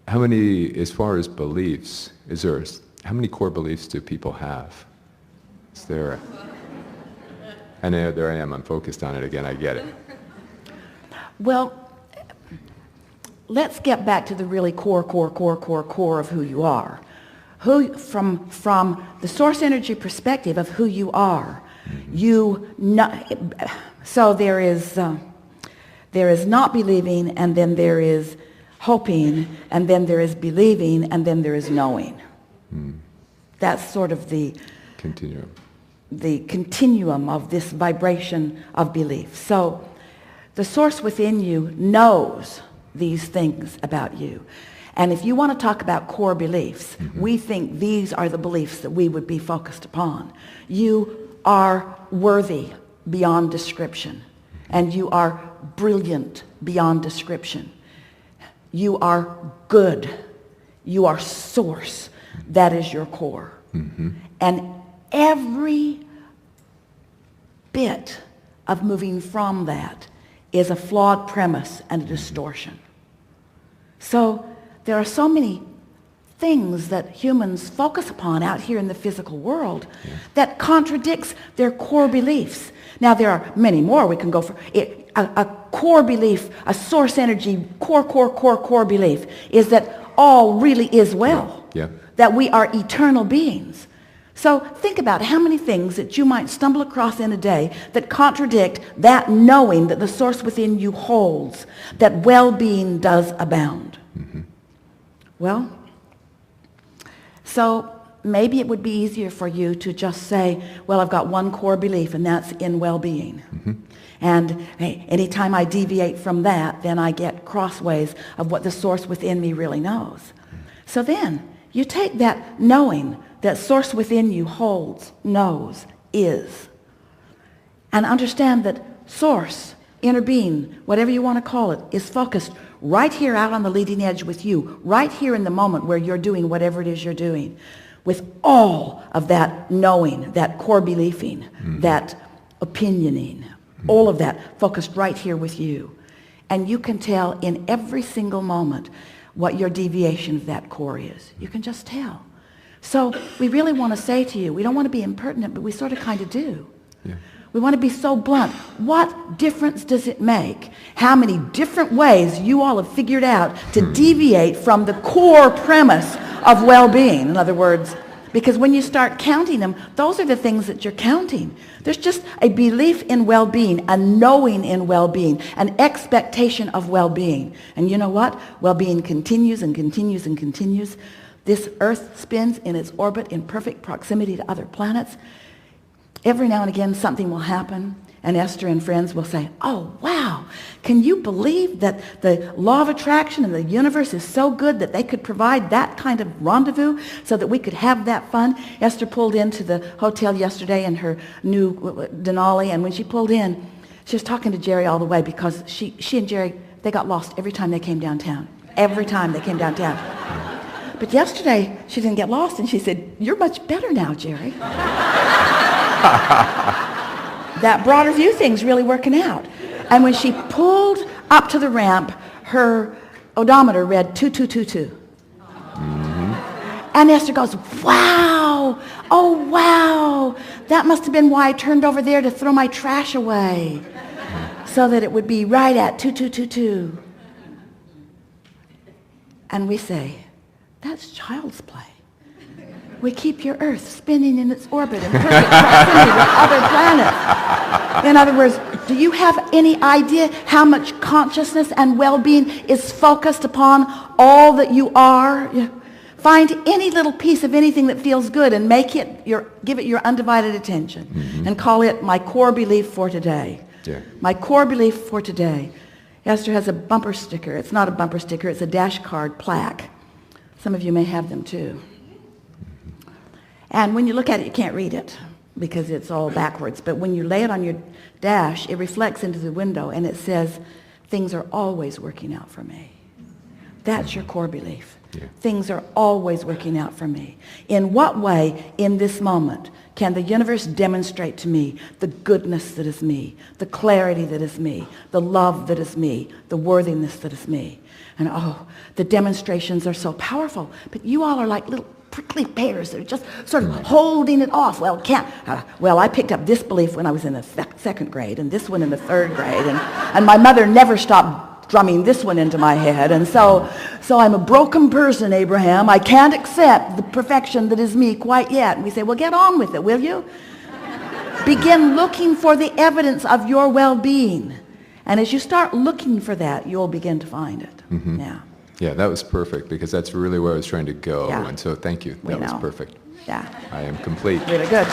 How many, as far as beliefs, how many core beliefs do people have? Is there? I know, there I am. I'm focused on it again. I get it. Well, let's get back to the really core of who you are. From the source energy perspective of who you are, so there is not believing, and then there is hoping, and then there is believing, and then there is knowing. That's sort of the continuum of this vibration of belief. So the source within you knows these things about you. And if you want to talk about core beliefs, we think these are the beliefs that we would be focused upon. You are worthy beyond description, and you are brilliant beyond description. You are good. You are source. That is your core. And every bit of moving from that is a flawed premise and a distortion. So there are so many things that humans focus upon out here in the physical world that contradicts their core beliefs. Now there are many more we can go for. A core belief, a source energy, core belief is that all really is well. That we are eternal beings. So think about how many things that you might stumble across in a day that contradict that knowing that the source within you holds, that well-being does abound. Well, so maybe it would be easier for you to just say, well, I've got one core belief, and that's in well-being. And hey, anytime I deviate from that, then I get crossways of what the source within me really knows. So then you take that knowing that source within you holds, knows, is, and understand that source, inner being, whatever you want to call it, is focused right here out on the leading edge with you, right here in the moment where you're doing whatever it is you're doing, with all of that knowing, that core believing, that opinioning, all of that focused right here with you. And you can tell in every single moment what your deviation of that core is. You can just tell. So we really want to say to you, we don't want to be impertinent, but we sort of kind of do. We want to be so blunt. What difference does it make how many different ways you all have figured out to deviate from the core premise of well-being? In other words, because when you start counting them, those are the things that you're counting. There's just a belief in well-being, a knowing in well-being, an expectation of well-being. And you know what? Well-being continues and continues and continues. This Earth spins in its orbit in perfect proximity to other planets. Every now and again something will happen, and Esther and friends will say, oh, wow, can you believe that the law of attraction in the universe is so good that they could provide that kind of rendezvous so that we could have that fun? Esther pulled into the hotel yesterday in her new Denali, and when she pulled in, she was talking to Jerry all the way because she and Jerry, they got lost every time they came downtown. Every time they came downtown. But yesterday, she didn't get lost, and she said, you're much better now, Jerry. That broader view thing's really working out. And when she pulled up to the ramp, her odometer read 2222. And Esther goes, wow, oh wow, that must have been why I turned over there to throw my trash away, so that it would be right at 2222. And we say, that's child's play. We keep your Earth spinning in its orbit in perfect proximity with other planets. In other words, do you have any idea how much consciousness and well-being is focused upon all that you are? Find any little piece of anything that feels good and give it your undivided attention, and call it my core belief for today. My core belief for today. Esther has a bumper sticker. It's not a bumper sticker, it's a dash card plaque. Some of you may have them too. And when you look at it, you can't read it because it's all backwards. But when you lay it on your dash, it reflects into the window, and it says, things are always working out for me. That's your core belief. Yeah. Things are always working out for me. In what way, in this moment, can the universe demonstrate to me the goodness that is me, the clarity that is me, the love that is me, the worthiness that is me? And oh, the demonstrations are so powerful. But you all are like little prickly pears that are just sort of holding it off. Well, I picked up this belief when I was in the second grade, and this one in the third grade, and my mother never stopped drumming this one into my head. And so I'm a broken person, Abraham. I can't accept the perfection that is me quite yet. And we say, well, get on with it, will you? Begin looking for the evidence of your well-being. And as you start looking for that, you'll begin to find it. Mm-hmm. Yeah. Yeah, that was perfect, because that's really where I was trying to go. Yeah. And so thank you. That was perfect. Yeah. I am complete. Really good.